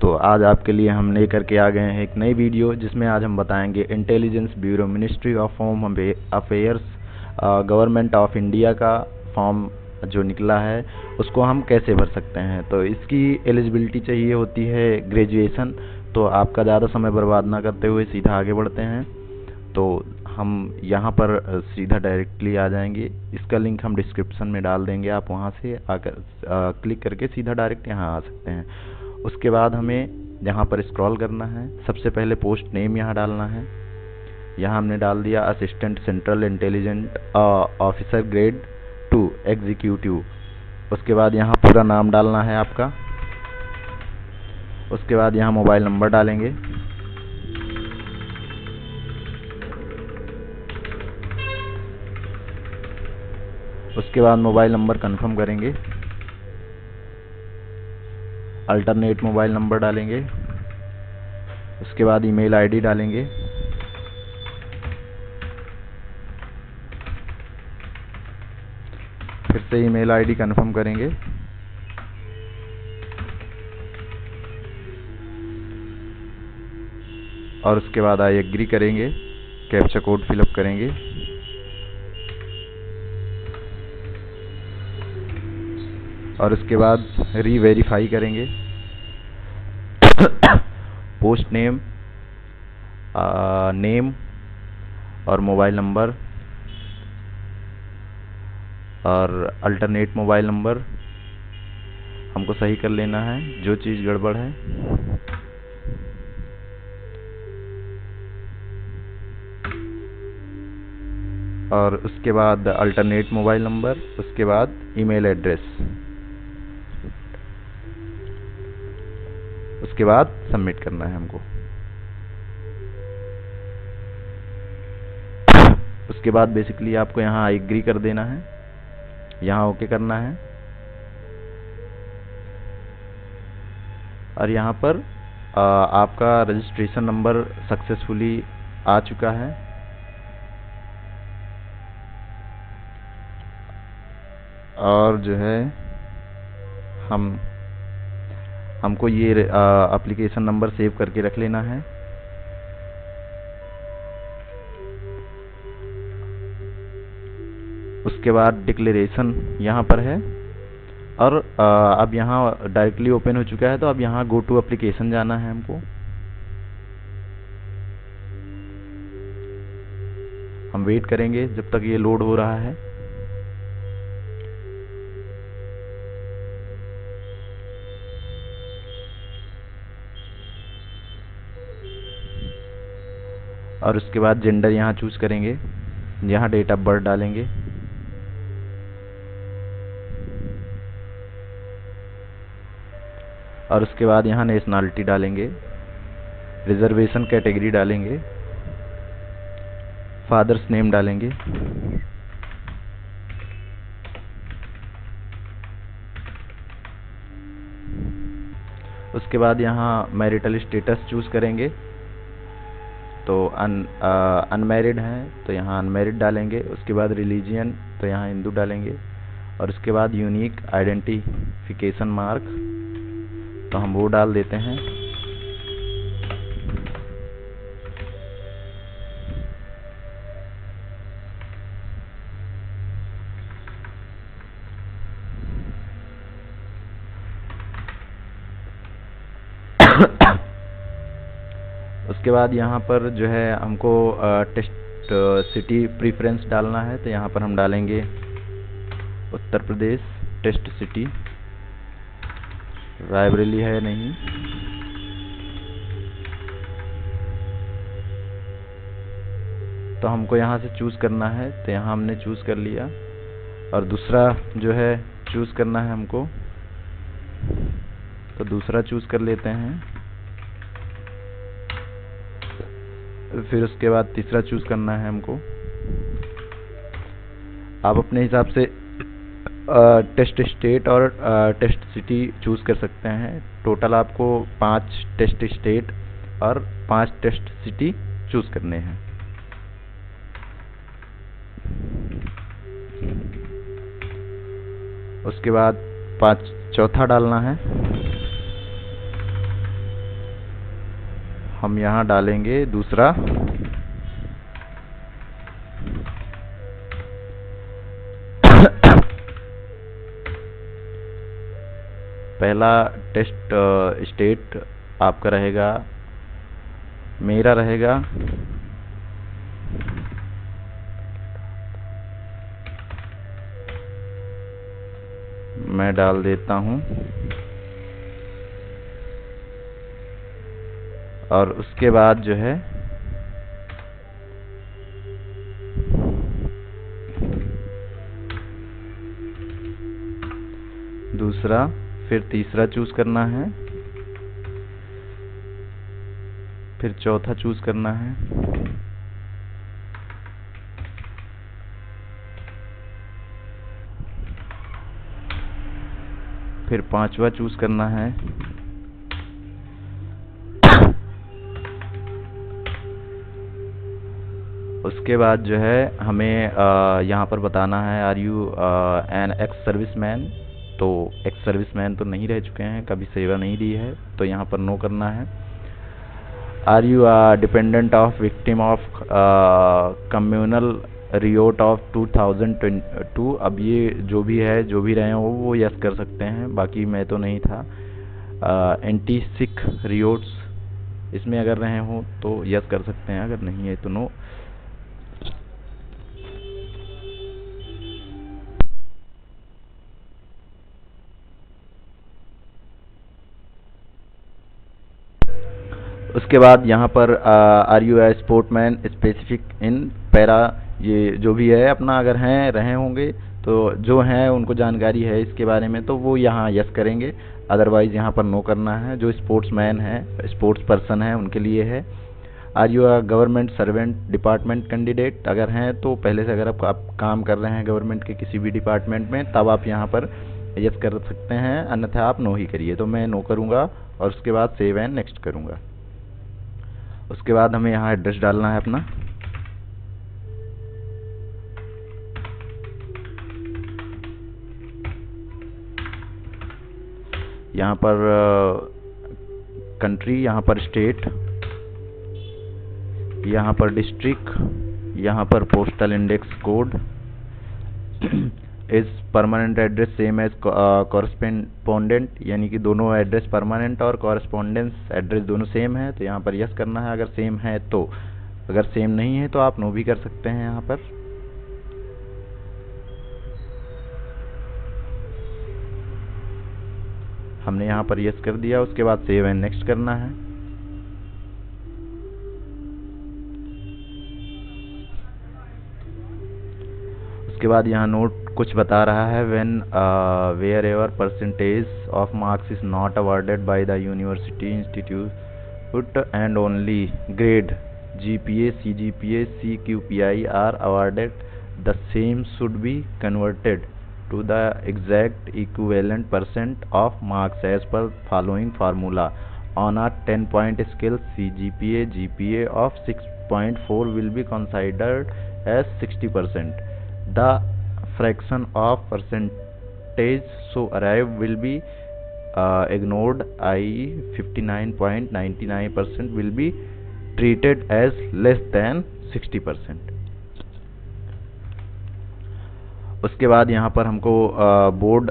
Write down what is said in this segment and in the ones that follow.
तो आज आपके लिए हम लेकर के आ गए हैं एक नई वीडियो, जिसमें आज हम बताएंगे intelligence bureau ministry of home affairs government of India का फॉर्म जो निकला है उसको हम कैसे भर सकते हैं। तो इसकी एलिजिबिलिटी चाहिए होती है ग्रेजुएशन। तो आपका ज़्यादा समय बर्बाद ना करते हुए सीधा आगे बढ़ते हैं। तो हम यहाँ पर सीधा डायरेक्टली आ जाएंगे। इसका लिंक हम डिस्क्रिप्शन में डाल देंगे, आप वहाँ से आकर क्लिक करके सीधा डायरेक्ट यहाँ आ सकते हैं। उसके बाद हमें यहाँ पर स्क्रॉल करना है। सबसे पहले पोस्ट नेम यहाँ डालना है। यहाँ हमने डाल दिया assistant central intelligent officer grade 2 executive. उसके बाद यहाँ पूरा नाम डालना है आपका। उसके बाद यहाँ मोबाइल नंबर डालेंगे। उसके बाद मोबाइल नंबर कंफर्म करेंगे। अल्टरनेट मोबाइल नंबर डालेंगे। उसके बाद ईमेल आईडी डालेंगे। फिर से ईमेल आईडी कंफर्म करेंगे। और उसके बाद आई एग्री करेंगे। कैप्चा कोड फिलअप करेंगे। और उसके बाद री-वेरीफाई करेंगे। पोस्ट नेम, नेम और मोबाइल नंबर और अल्टरनेट मोबाइल नंबर हमको सही कर लेना है, जो चीज़ गड़बड़ है। और उसके बाद अल्टरनेट मोबाइल नंबर, उसके बाद ईमेल एड्रेस, उसके बाद सबमिट करना है हमको। उसके बाद बेसिकली आपको यहाँ एग्री कर देना है, यहाँ ओके करना है। और यहाँ पर आपका रजिस्ट्रेशन नंबर सक्सेसफुली आ चुका है। और जो है हमको ये एप्लीकेशन नंबर सेव करके रख लेना है। उसके बाद डिक्लेरेशन यहाँ पर है। और अब यहाँ डायरेक्टली ओपन हो चुका है, तो अब यहाँ गो टू एप्लीकेशन जाना है हमको। हम वेट करेंगे जब तक ये लोड हो रहा है। और उसके बाद जेंडर यहाँ चूज करेंगे। यहाँ डेट ऑफ बर्थ डालेंगे। और उसके बाद यहाँ नेशनलिटी डालेंगे। रिजर्वेशन कैटेगरी डालेंगे। फादर्स नेम डालेंगे। उसके बाद यहाँ मैरिटल स्टेटस चूज करेंगे। तो अनमैरिड हैं तो यहाँ अनमैरिड डालेंगे। उसके बाद रिलीजियन, तो यहाँ हिंदू डालेंगे। और उसके बाद यूनिक आइडेंटिफिकेशन मार्क, तो हम वो डाल देते हैं। उसके बाद यहाँ पर जो है हमको टेस्ट सिटी प्रीफरेंस डालना है। तो यहाँ पर हम डालेंगे उत्तर प्रदेश। टेस्ट सिटी रायबरेली है नहीं। तो हमको यहाँ से चूज करना है, तो यहाँ हमने चूज कर लिया। और दूसरा जो है चूज करना है हमको, तो दूसरा चूज कर लेते हैं। फिर उसके बाद तीसरा चूज करना है हमको। आप अपने हिसाब से टेस्ट स्टेट और टेस्ट सिटी चूज कर सकते हैं। टोटल आपको 5 टेस्ट स्टेट और 5 टेस्ट सिटी चूज करने हैं। उसके बाद चौथा डालना है। हम यहाँ डालेंगे दूसरा। पहला टेस्ट स्टेट आपका रहेगा, मेरा रहेगा मैं डाल देता हूँ, और उसके बाद जो है दूसरा, फिर तीसरा चूज करना है, फिर चौथा चूज करना है, फिर पांचवा चूज करना है, उसके बाद जो है हमें यहाँ पर बताना है are you an ex serviceman. तो एक्स सर्विसमैन तो नहीं रह चुके हैं, कभी सेवा नहीं दी है, तो यहाँ पर नो करना है। Are you dependent of victim of communal riot of 2022। अब ये जो भी है, जो भी रहे हो वो यस कर सकते हैं, बाकी मैं तो नहीं था। एंटी सिख रियोट्स, इसमें अगर रहे हो तो यस कर सकते हैं, अगर नहीं है तो नो। उसके बाद यहाँ पर are you a sportsman specific in para, ये जो भी है अपना, अगर हैं रहे होंगे तो जो हैं उनको जानकारी है इसके बारे में तो वो यहाँ यस करेंगे, अदरवाइज यहाँ पर नो करना है। जो स्पोर्ट्समैन है, स्पोर्ट्स पर्सन है, उनके लिए है। Are you a government servant department candidate, अगर हैं तो पहले से अगर आप काम कर रहे हैं गवर्नमेंट के किसी भी डिपार्टमेंट में, तब आप यहाँ पर यस कर सकते हैं, अन्यथा आप नो ही करिए। तो मैं नो करूँगा और उसके बाद सेव एंड नेक्स्ट करूँगा। उसके बाद हमें यहाँ एड्रेस डालना है अपना। यहाँ पर कंट्री, यहाँ पर स्टेट, यहाँ पर डिस्ट्रिक्ट, यहाँ पर postal index code. Is permanent address same as correspondent, यानी कि दोनों एड्रेस परमानेंट और कॉरेस्पोंडेंस एड्रेस दोनों सेम है, तो यहाँ पर यस करना है अगर सेम है तो। अगर सेम नहीं है तो आप नो भी कर सकते हैं। यहाँ पर हमने यहाँ पर यस कर दिया, उसके बाद सेव एंड नेक्स्ट करना है। उसके बाद यहाँ नोट कुछ बता रहा है, when where ever percentage of marks is not awarded by the university institute and only grade GPA, CGPA, CQPI are awarded, the same should be converted to the exact equivalent percent of marks as per following formula. On a 10-point scale, CGPA, GPA of 6.4 will be considered as 60%. The fraction of percentage so arrived will be ignored, i.e. 59.99% will be treated as less than 60%. उसके बाद यहाँ पर हमको board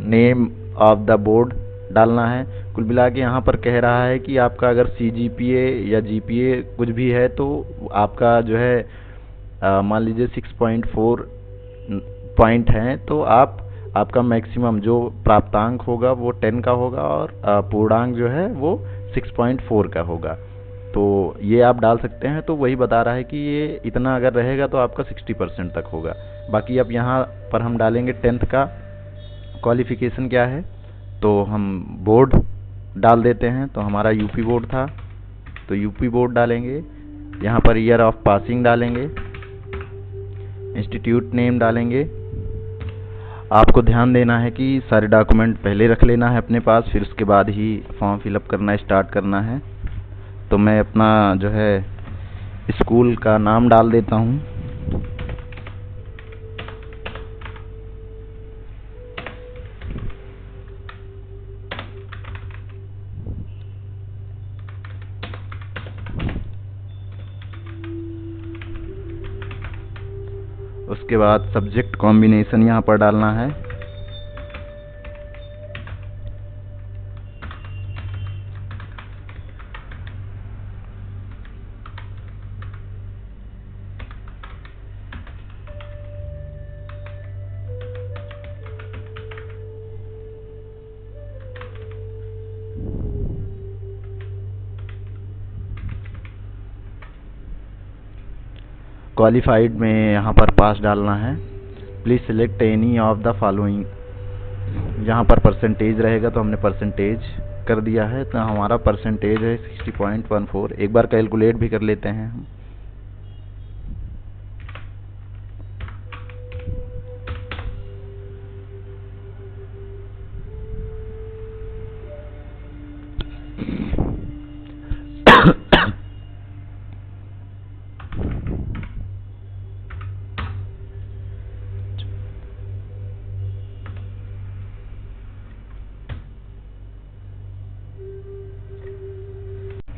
name of the board डालना है। कुल मिला के यहाँ पर कह रहा है कि आपका अगर CGPA या GPA कुछ भी है तो आपका जो है मान लीजिए 6.4 पॉइंट हैं, तो आपका मैक्सिमम जो प्राप्तांक होगा वो 10 का होगा और पूर्णांक जो है वो 6.4 का होगा। तो ये आप डाल सकते हैं। तो वही बता रहा है कि ये इतना अगर रहेगा तो आपका 60% तक होगा। बाकी अब यहाँ पर हम डालेंगे 10th का क्वालिफिकेशन क्या है, तो हम बोर्ड डाल देते हैं। तो हमारा यूपी बोर्ड था, तो यूपी बोर्ड डालेंगे। यहाँ पर ईयर ऑफ पासिंग डालेंगे, इंस्टीट्यूट नेम डालेंगे। आपको ध्यान देना है कि सारे डॉक्यूमेंट पहले रख लेना है अपने पास, फिर उसके बाद ही फॉर्म फिलअप करना स्टार्ट करना है। तो मैं अपना जो है स्कूल का नाम डाल देता हूँ। उसके बाद सब्जेक्ट कॉम्बिनेशन यहाँ पर डालना है। क्वालिफाइड में यहाँ पर पास डालना है। Please select any of the following. यहाँ पर परसेंटेज रहेगा तो हमने परसेंटेज कर दिया है, तो हमारा परसेंटेज है 60.14। एक बार कैलकुलेट भी कर लेते हैं हम।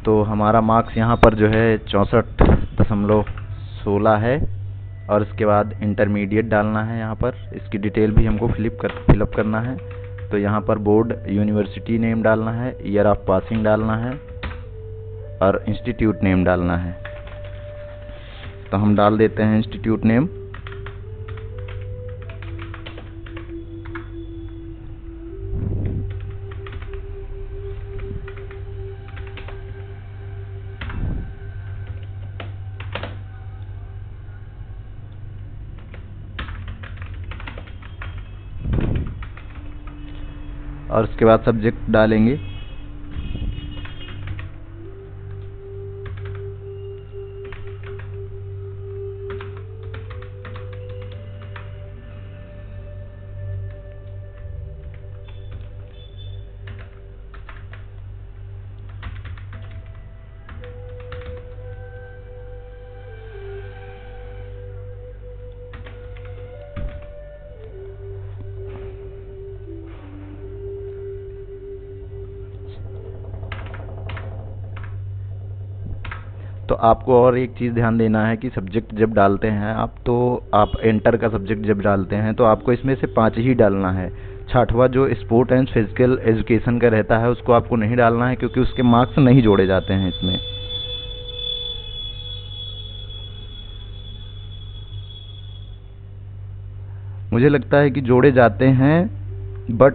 तो हमारा मार्क्स यहाँ पर जो है 64.16 है। और इसके बाद इंटरमीडिएट डालना है। यहाँ पर इसकी डिटेल भी हमको फिलअप करना है। तो यहाँ पर बोर्ड यूनिवर्सिटी नेम डालना है, ईयर ऑफ पासिंग डालना है और इंस्टीट्यूट नेम डालना है। तो हम डाल देते हैं इंस्टीट्यूट नेम। और उसके बाद सब्जेक्ट डालेंगे। तो आपको और एक चीज़ ध्यान देना है कि सब्जेक्ट जब डालते हैं आप, तो आप एंटर का सब्जेक्ट जब डालते हैं तो आपको इसमें से 5 ही डालना है। 6वां जो स्पोर्ट एंड फिजिकल एजुकेशन का रहता है उसको आपको नहीं डालना है, क्योंकि उसके मार्क्स नहीं जोड़े जाते हैं इसमें। मुझे लगता है कि जोड़े जाते हैं, बट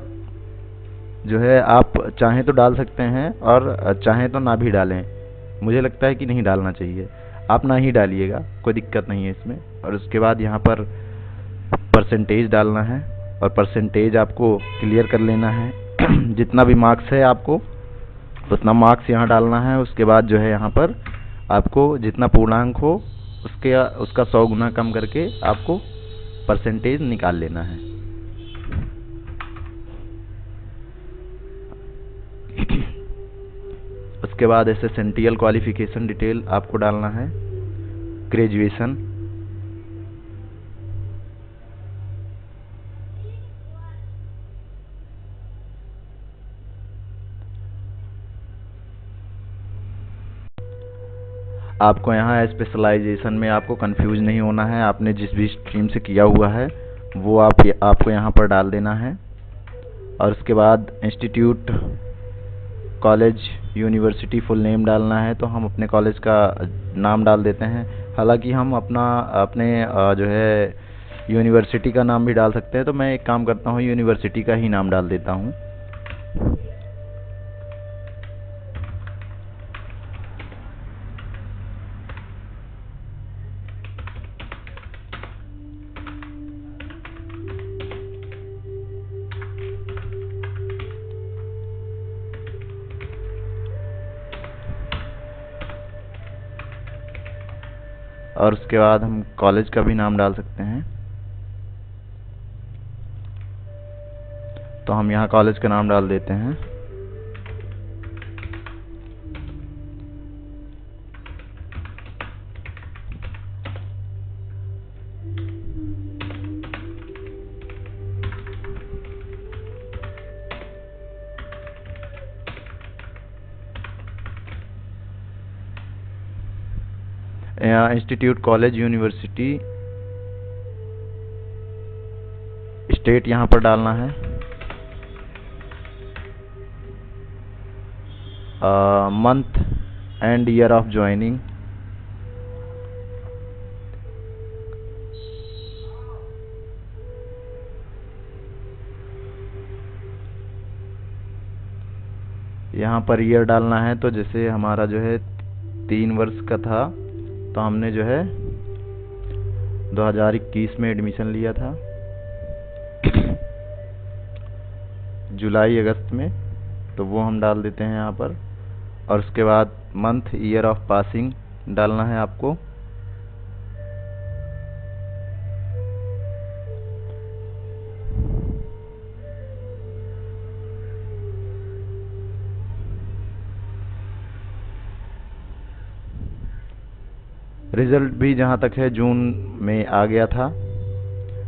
जो है आप चाहें तो डाल सकते हैं और चाहें तो ना भी डालें। मुझे लगता है कि नहीं डालना चाहिए। आप ना ही डालिएगा, कोई दिक्कत नहीं है इसमें। और उसके बाद यहाँ पर परसेंटेज डालना है और परसेंटेज आपको क्लियर कर लेना है। जितना भी मार्क्स है आपको उतना मार्क्स यहाँ डालना है। उसके बाद जो है यहाँ पर आपको जितना पूर्णांक हो उसका 100 गुना कम करके आपको परसेंटेज निकाल लेना है। उसके बाद एसेंशियल क्वालिफिकेशन डिटेल आपको डालना है। ग्रेजुएशन, आपको यहाँ स्पेशलाइजेशन में आपको कंफ्यूज नहीं होना है। आपने जिस भी स्ट्रीम से किया हुआ है वो आपको यहाँ पर डाल देना है। और उसके बाद institute, college, university full name डालना है। तो हम अपने कॉलेज का नाम डाल देते हैं। हालांकि हम अपने जो है यूनिवर्सिटी का नाम भी डाल सकते हैं। तो मैं एक काम करता हूँ, यूनिवर्सिटी का ही नाम डाल देता हूँ। और उसके बाद हम कॉलेज का भी नाम डाल सकते हैं। तो हम यहाँ कॉलेज का नाम डाल देते हैं। इंस्टीट्यूट, कॉलेज, यूनिवर्सिटी स्टेट यहाँ पर डालना है, month and year of joining, यहाँ पर ईयर डालना है। तो जैसे हमारा जो है 3 वर्ष का था, तो हमने जो है 2021 में एडमिशन लिया था, जुलाई अगस्त में, तो वो हम डाल देते हैं यहाँ पर। और उसके बाद मंथ ईयर ऑफ पासिंग डालना है आपको। रिजल्ट भी जहाँ तक है जून में आ गया था,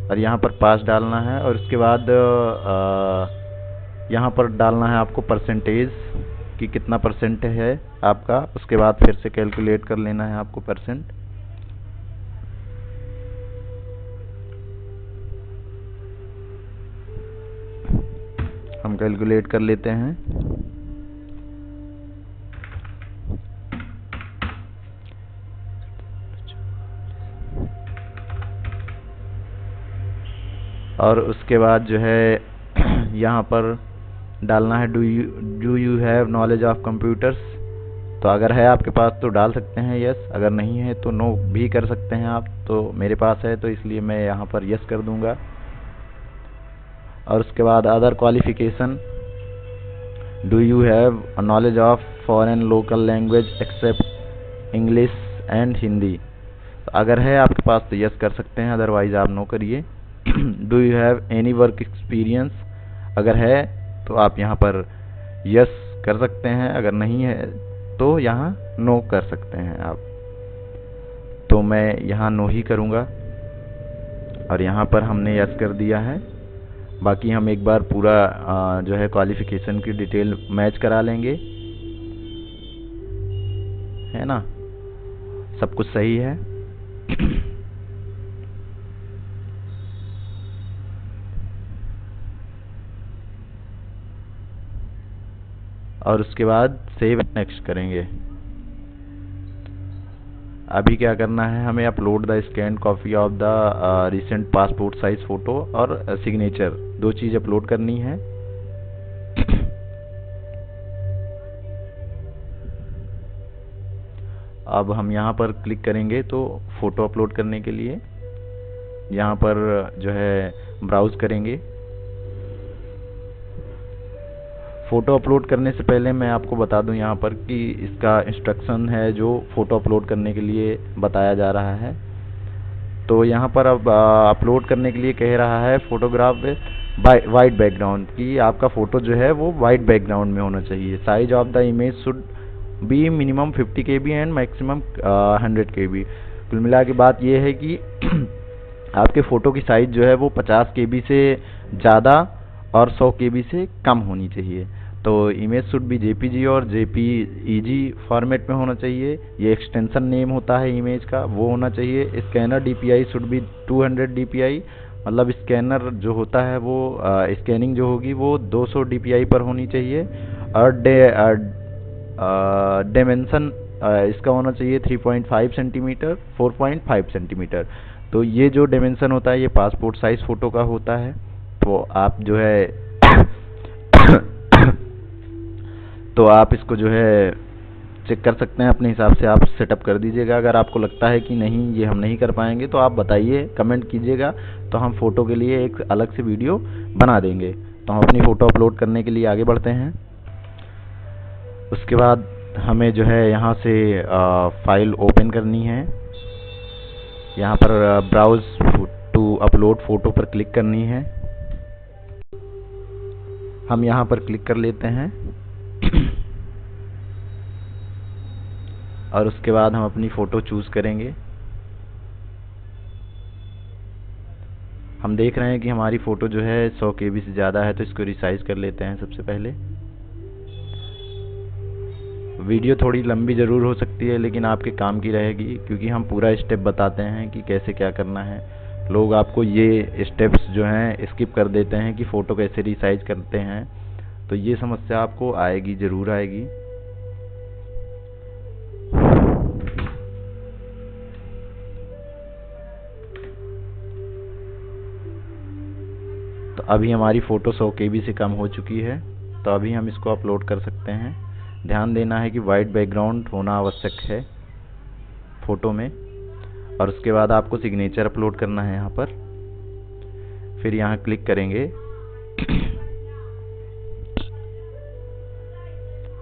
और यहाँ पर पास डालना है। और उसके बाद यहाँ पर डालना है आपको परसेंटेज कि कितना परसेंट है आपका। उसके बाद फिर से कैलकुलेट कर लेना है आपको परसेंट। हम कैलकुलेट कर लेते हैं। और उसके बाद जो है यहाँ पर डालना है do you have knowledge of computers. तो अगर है आपके पास तो डाल सकते हैं यस, अगर नहीं है तो नो भी कर सकते हैं आप। तो मेरे पास है तो इसलिए मैं यहाँ पर यस कर दूंगा। और उसके बाद other qualification, do you have knowledge of foreign local language except English and Hindi. तो अगर है आपके पास तो यस कर सकते हैं, अदरवाइज आप नो करिए। Do you have any work experience, अगर है तो आप यहाँ पर यस कर सकते हैं, अगर नहीं है तो यहाँ नो कर सकते हैं आप। तो मैं यहाँ नो ही करूँगा, और यहाँ पर हमने यस कर दिया है। बाकी हम एक बार पूरा जो है क्वालिफिकेशन की डिटेल मैच करा लेंगे, है ना, सब कुछ सही है। और उसके बाद सेव नेक्स्ट करेंगे। अभी क्या करना है, हमें upload the scan copy of the recent passport size photo और सिग्नेचर, 2 चीज अपलोड करनी है। अब हम यहाँ पर क्लिक करेंगे तो फोटो अपलोड करने के लिए यहाँ पर जो है ब्राउज करेंगे। फ़ोटो अपलोड करने से पहले मैं आपको बता दूं यहाँ पर कि इसका इंस्ट्रक्शन है जो फ़ोटो अपलोड करने के लिए बताया जा रहा है। तो यहाँ पर अब अपलोड करने के लिए कह रहा है फोटोग्राफ वाइट बैकग्राउंड, कि आपका फ़ोटो जो है वो वाइट बैकग्राउंड में होना चाहिए। Size of the image should be minimum 50 KB and maximum 100 KB। कुल मिला के बात ये है कि आपके फ़ोटो की साइज़ जो है वो 50 KB से ज़्यादा और 100 KB से कम होनी चाहिए। तो इमेज शुड बी JPG और JPEG फॉर्मेट में होना चाहिए। ये एक्सटेंशन नेम होता है इमेज का, वो होना चाहिए। Scanner DPI should be 200 DPI, मतलब स्कैनर जो होता है वो स्कैनिंग जो होगी वो 200 DPI पर होनी चाहिए। और डायमेंशन इसका होना चाहिए 3.5 सेंटीमीटर 4.5 सेंटीमीटर। तो ये जो डायमेंशन होता है ये पासपोर्ट साइज फ़ोटो का होता है। तो आप जो है तो आप इसको जो है चेक कर सकते हैं, अपने हिसाब से आप सेटअप कर दीजिएगा। अगर आपको लगता है कि नहीं ये हम नहीं कर पाएंगे तो आप बताइए, कमेंट कीजिएगा, तो हम फ़ोटो के लिए एक अलग से वीडियो बना देंगे। तो हम अपनी फ़ोटो अपलोड करने के लिए आगे बढ़ते हैं। उसके बाद हमें जो है यहाँ से फाइल ओपन करनी है। यहाँ पर ब्राउज टू अपलोड फ़ोटो पर क्लिक करनी है। हम यहाँ पर क्लिक कर लेते हैं और उसके बाद हम अपनी फ़ोटो चूज़ करेंगे। हम देख रहे हैं कि हमारी फ़ोटो जो है 100 KB से ज़्यादा है, तो इसको रिसाइज कर लेते हैं। सबसे पहले वीडियो थोड़ी लंबी ज़रूर हो सकती है, लेकिन आपके काम की रहेगी, क्योंकि हम पूरा स्टेप बताते हैं कि कैसे क्या करना है। लोग आपको ये स्टेप्स जो हैं स्किप कर देते हैं कि फ़ोटो कैसे रिसाइज करते हैं, तो ये समस्या आपको आएगी, ज़रूर आएगी। तो अभी हमारी फ़ोटो 100 KB से कम हो चुकी है, तो अभी हम इसको अपलोड कर सकते हैं। ध्यान देना है कि वाइट बैकग्राउंड होना आवश्यक है फ़ोटो में, और उसके बाद आपको सिग्नेचर अपलोड करना है यहाँ पर। फिर यहाँ क्लिक करेंगे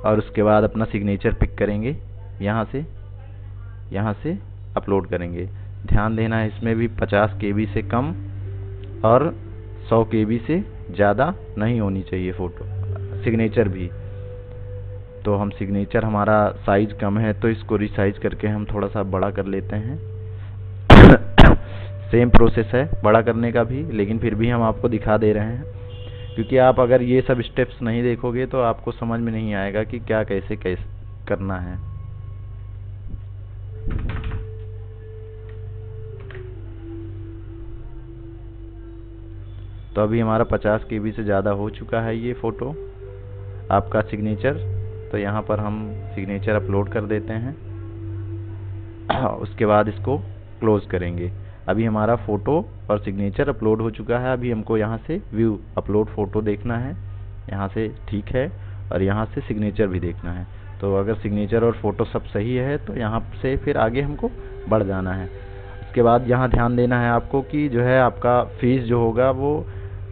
और उसके बाद अपना सिग्नेचर पिक करेंगे, यहाँ से अपलोड करेंगे। ध्यान देना है इसमें भी 50 KB से कम और 100 KB से ज़्यादा नहीं होनी चाहिए फ़ोटो, सिग्नेचर भी। तो हम सिग्नेचर हमारा साइज कम है तो इसको रिसाइज करके हम थोड़ा सा बड़ा कर लेते हैं। सेम प्रोसेस है बड़ा करने का भी, लेकिन फिर भी हम आपको दिखा दे रहे हैं, क्योंकि आप अगर ये सब स्टेप्स नहीं देखोगे तो आपको समझ में नहीं आएगा कि क्या कैसे करना है। तो अभी हमारा 50 KB से ज़्यादा हो चुका है ये फ़ोटो आपका सिग्नेचर। तो यहाँ पर हम सिग्नेचर अपलोड कर देते हैं, उसके बाद इसको क्लोज़ करेंगे। अभी हमारा फ़ोटो और सिग्नेचर अपलोड हो चुका है। अभी हमको यहाँ से व्यू अपलोड फ़ोटो देखना है, यहाँ से ठीक है, और यहाँ से सिग्नेचर भी देखना है। तो अगर सिग्नेचर और फ़ोटो सब सही है तो यहाँ से फिर आगे हमको बढ़ जाना है। उसके बाद यहाँ ध्यान देना है आपको कि जो है आपका फ़ीस जो होगा वो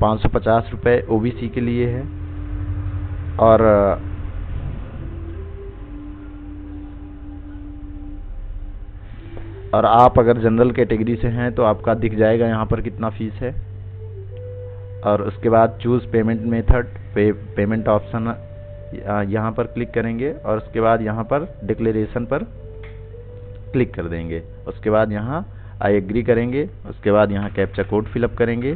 550 रुपये OBC के लिए है, और आप अगर जनरल कैटेगरी से हैं तो आपका दिख जाएगा यहाँ पर कितना फ़ीस है। और उसके बाद choose payment method, payment option यहाँ पर क्लिक करेंगे, और उसके बाद यहाँ पर डिक्लेरेशन पर क्लिक कर देंगे। उसके बाद यहाँ आई एग्री करेंगे, उसके बाद यहाँ कैप्चा कोड फिलअप करेंगे।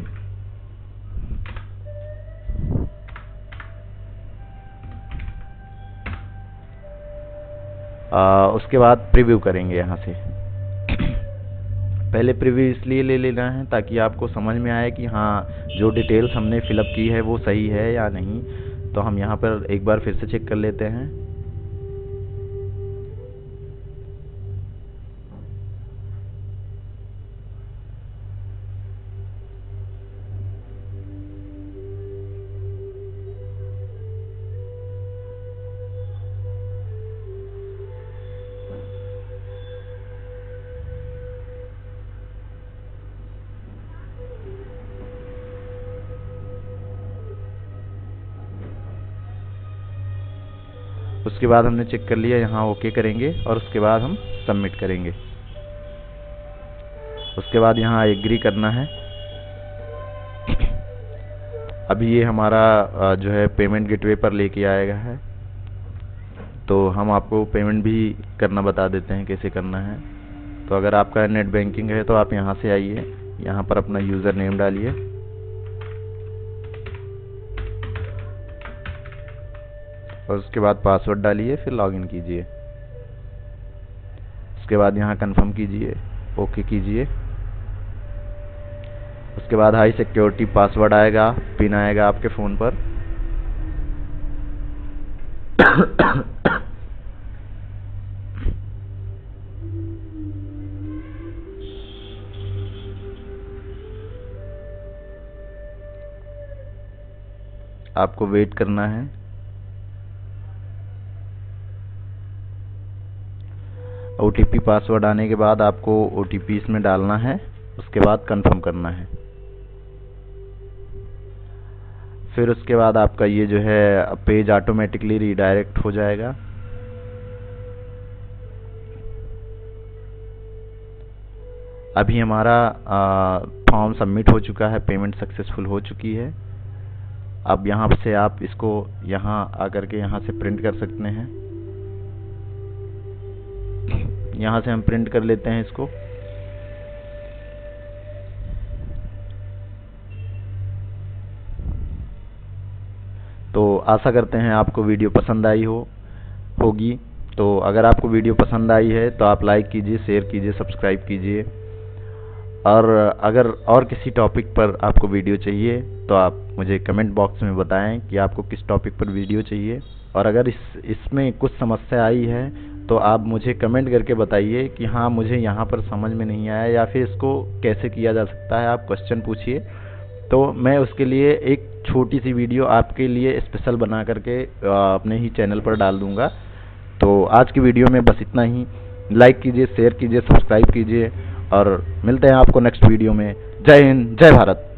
उसके बाद प्रीव्यू करेंगे। यहाँ से पहले प्रीव्यू इसलिए ले लेना है ताकि आपको समझ में आए कि हाँ जो डिटेल्स हमने फिलअप की है वो सही है या नहीं। तो हम यहाँ पर एक बार फिर से चेक कर लेते हैं। उसके बाद हमने चेक कर लिया, यहाँ ओके करेंगे और उसके बाद हम सबमिट करेंगे। उसके बाद यहाँ एग्री करना है। अभी ये हमारा जो है पेमेंट गेटवे पर लेके आएगा है, तो हम आपको पेमेंट भी करना बता देते हैं कैसे करना है। तो अगर आपका नेट बैंकिंग है तो आप यहाँ से आइए, यहाँ पर अपना यूज़र नेम डालिए, और उसके बाद पासवर्ड डालिए, फिर लॉगिन कीजिए। उसके बाद यहाँ कंफर्म कीजिए, ओके कीजिए। उसके बाद हाई सिक्योरिटी पासवर्ड आएगा, पिन आएगा आपके फ़ोन पर। आपको वेट करना है। OTP पासवर्ड आने के बाद आपको OTP इसमें डालना है, उसके बाद कंफर्म करना है। फिर उसके बाद आपका ये जो है पेज ऑटोमेटिकली रीडायरेक्ट हो जाएगा। अभी हमारा फॉर्म सबमिट हो चुका है, पेमेंट सक्सेसफुल हो चुकी है। अब यहाँ से आप इसको यहाँ आकर के यहाँ से प्रिंट कर सकते हैं। यहाँ से हम प्रिंट कर लेते हैं इसको। तो आशा करते हैं आपको वीडियो पसंद आई होगी। तो अगर आपको वीडियो पसंद आई है तो आप लाइक कीजिए, शेयर कीजिए, सब्सक्राइब कीजिए, और अगर और किसी टॉपिक पर आपको वीडियो चाहिए तो आप मुझे कमेंट बॉक्स में बताएं कि आपको किस टॉपिक पर वीडियो चाहिए। और अगर इसमें कुछ समस्या आई है तो आप मुझे कमेंट करके बताइए कि हाँ मुझे यहाँ पर समझ में नहीं आया, या फिर इसको कैसे किया जा सकता है, आप क्वेश्चन पूछिए। तो मैं उसके लिए एक छोटी सी वीडियो आपके लिए स्पेशल बना करके अपने ही चैनल पर डाल दूंगा। तो आज की वीडियो में बस इतना ही। लाइक कीजिए, शेयर कीजिए, सब्सक्राइब कीजिए और मिलते हैं आपको नेक्स्ट वीडियो में। जय हिंद, जय भारत।